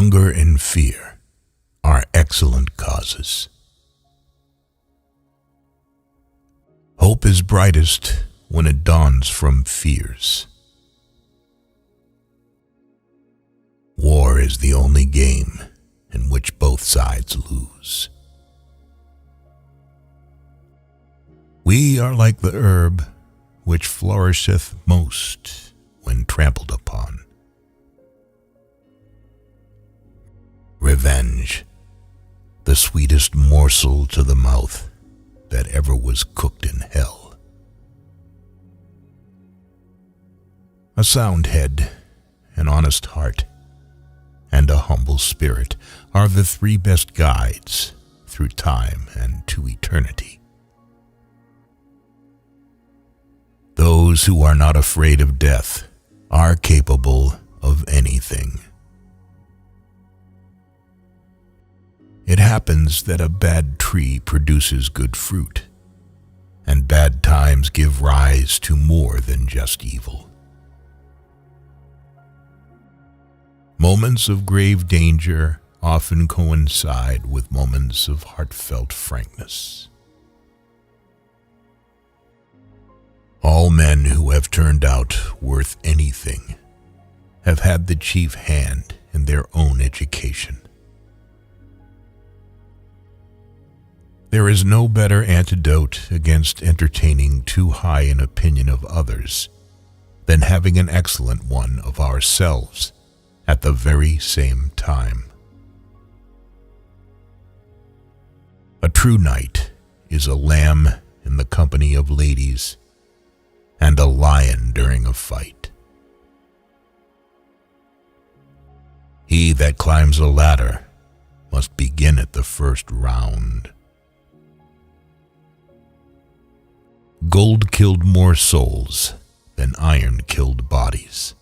Hunger and fear are excellent causes. Hope is brightest when it dawns from fears. War is the only game in which both sides lose. We are like the herb which flourisheth most when trampled upon. Revenge, the sweetest morsel to the mouth that ever was cooked in hell. A sound head, an honest heart, and a humble spirit are the three best guides through time and to eternity. Those who are not afraid of death are capable of anything. It happens that a bad tree produces good fruit, and bad times give rise to more than just evil. Moments of grave danger often coincide with moments of heartfelt frankness. All men who have turned out worth anything have had the chief hand in their own education. There is no better antidote against entertaining too high an opinion of others than having an excellent one of ourselves at the very same time. A true knight is a lamb in the company of ladies and a lion during a fight. He that climbs a ladder must begin at the first round. Gold killed more souls than iron killed bodies.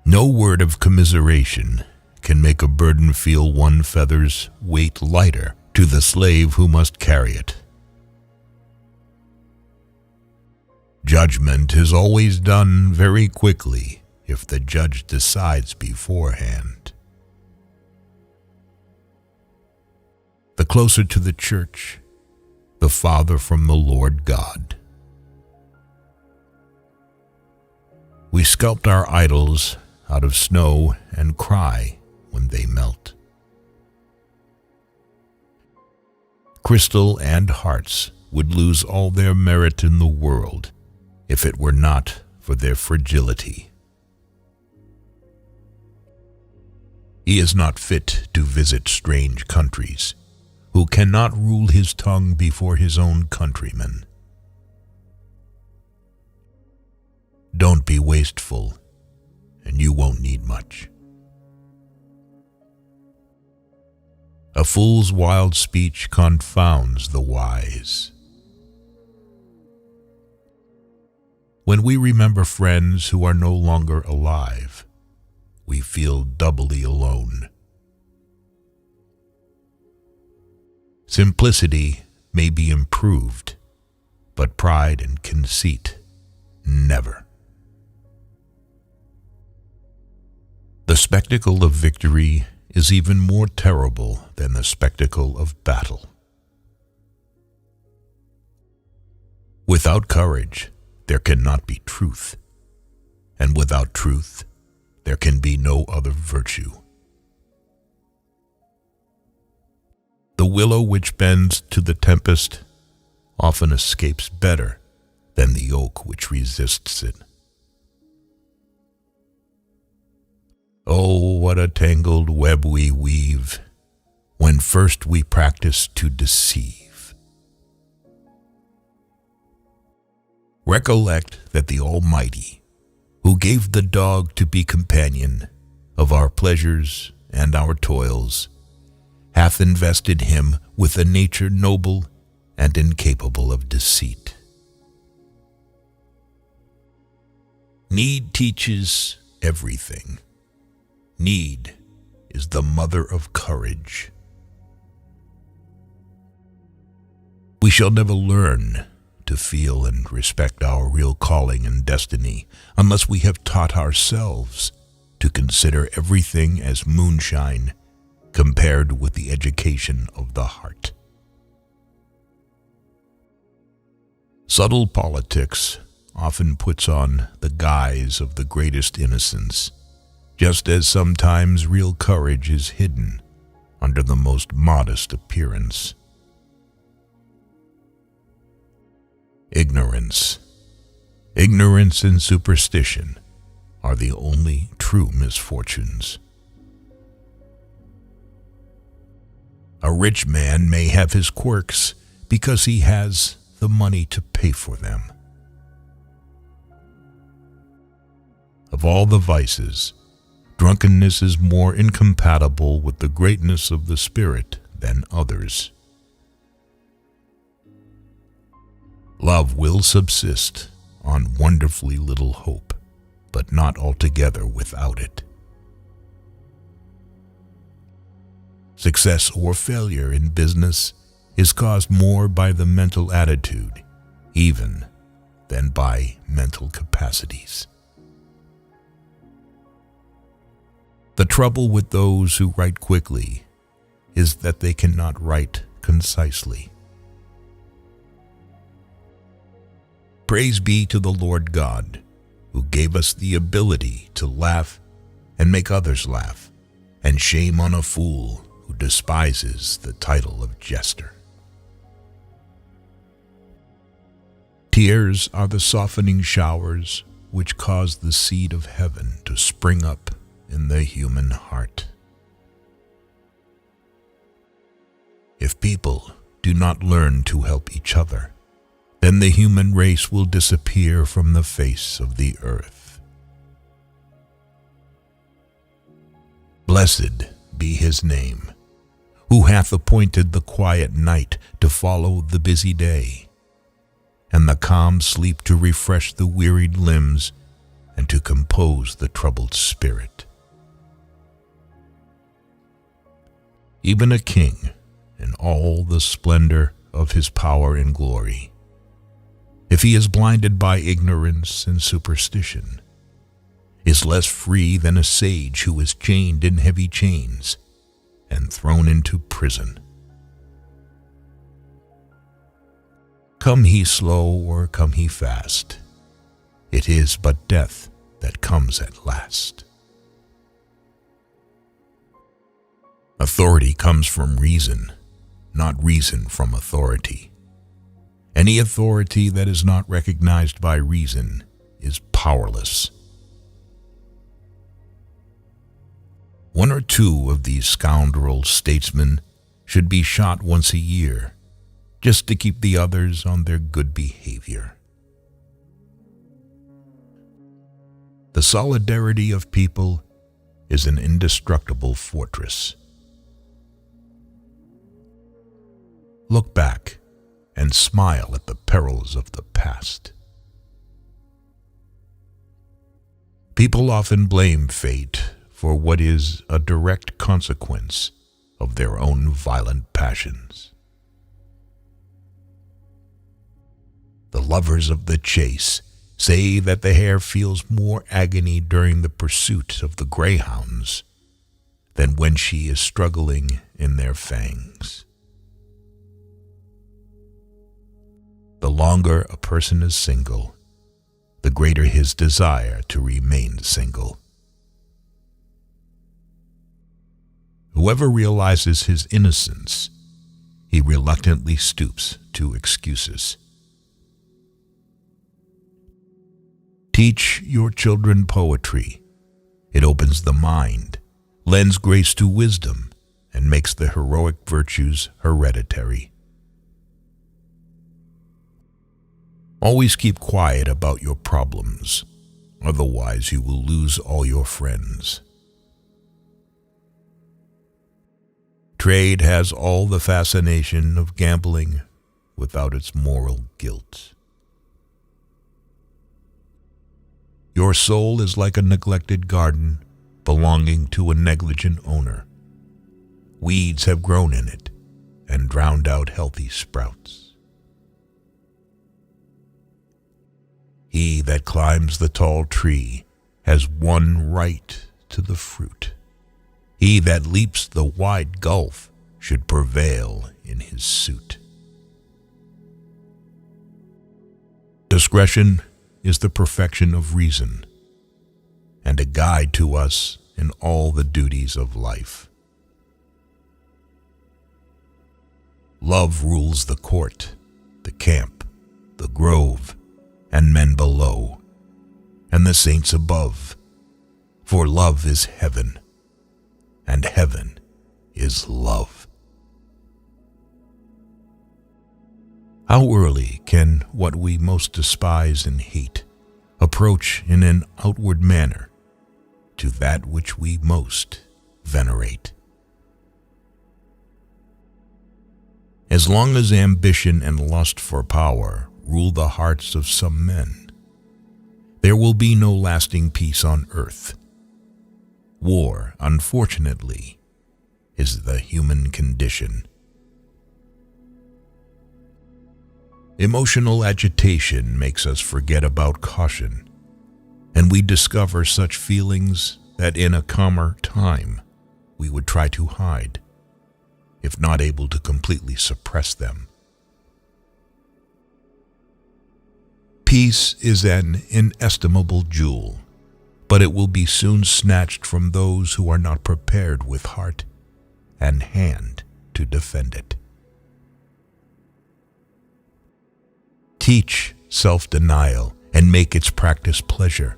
No word of commiseration can make a burden feel one feather's weight lighter to the slave who must carry it. Judgment is always done very quickly if the judge decides beforehand. The closer to the church, the farther from the Lord God. We sculpt our idols out of snow and cry when they melt. Crystal and hearts would lose all their merit in the world if it were not for their fragility. He is not fit to visit strange countries, who cannot rule his tongue before his own countrymen. Don't be wasteful, and you won't need much. A fool's wild speech confounds the wise. When we remember friends who are no longer alive, we feel doubly alone. Simplicity may be improved, but pride and conceit never. The spectacle of victory is even more terrible than the spectacle of battle. Without courage, there cannot be truth, and without truth, there can be no other virtue. The willow which bends to the tempest often escapes better than the oak which resists it. Oh, what a tangled web we weave when first we practice to deceive. Recollect that the Almighty, who gave the dog to be companion of our pleasures and our toils, hath invested him with a nature noble and incapable of deceit. Need teaches everything. Need is the mother of courage. We shall never learn to feel and respect our real calling and destiny unless we have taught ourselves to consider everything as moonshine compared with the education of the heart. Subtle politics often puts on the guise of the greatest innocence, just as sometimes real courage is hidden under the most modest appearance. Ignorance. Ignorance and superstition are the only true misfortunes. A rich man may have his quirks because he has the money to pay for them. Of all the vices, drunkenness is more incompatible with the greatness of the spirit than others. Love will subsist on wonderfully little hope, but not altogether without it. Success or failure in business is caused more by the mental attitude, even, than by mental capacities. The trouble with those who write quickly is that they cannot write concisely. Praise be to the Lord God, who gave us the ability to laugh and make others laugh, and shame on a fool who despises the title of jester. Tears are the softening showers which cause the seed of heaven to spring up in the human heart. If people do not learn to help each other, then the human race will disappear from the face of the earth. Blessed be his name, who hath appointed the quiet night to follow the busy day, and the calm sleep to refresh the wearied limbs and to compose the troubled spirit. Even a king, in all the splendor of his power and glory, if he is blinded by ignorance and superstition, is less free than a sage who is chained in heavy chains and thrown into prison. Come he slow or come he fast, it is but death that comes at last. Authority comes from reason, not reason from authority. Any authority that is not recognized by reason is powerless. One or two of these scoundrel statesmen should be shot once a year, just to keep the others on their good behavior. The solidarity of people is an indestructible fortress. Look back and smile at the perils of the past. People often blame fate for what is a direct consequence of their own violent passions. The lovers of the chase say that the hare feels more agony during the pursuit of the greyhounds than when she is struggling in their fangs. The longer a person is single, the greater his desire to remain single. Whoever realizes his innocence, he reluctantly stoops to excuses. Teach your children poetry. It opens the mind, lends grace to wisdom, and makes the heroic virtues hereditary. Always keep quiet about your problems, otherwise you will lose all your friends. Trade has all the fascination of gambling without its moral guilt. Your soul is like a neglected garden belonging to a negligent owner. Weeds have grown in it and drowned out healthy sprouts. He that climbs the tall tree has one right to the fruit. He that leaps the wide gulf should prevail in his suit. Discretion is the perfection of reason, and a guide to us in all the duties of life. Love rules the court, the camp, the grove, and men below, and the saints above, for love is heaven, and heaven is love. How early can what we most despise and hate approach in an outward manner to that which we most venerate? As long as ambition and lust for power rule the hearts of some men, there will be no lasting peace on earth. War, unfortunately, is the human condition. Emotional agitation makes us forget about caution, and we discover such feelings that in a calmer time we would try to hide, if not able to completely suppress them. Peace is an inestimable jewel, but it will be soon snatched from those who are not prepared with heart and hand to defend it. Teach self-denial and make its practice pleasure,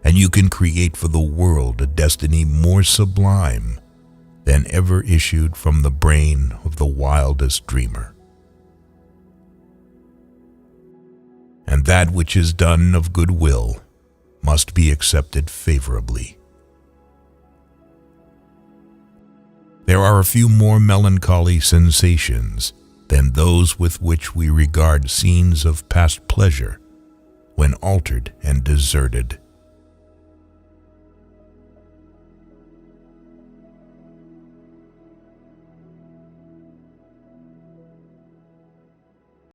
and you can create for the world a destiny more sublime than ever issued from the brain of the wildest dreamer. And that which is done of good will must be accepted favorably. There are a few more melancholy sensations than those with which we regard scenes of past pleasure when altered and deserted.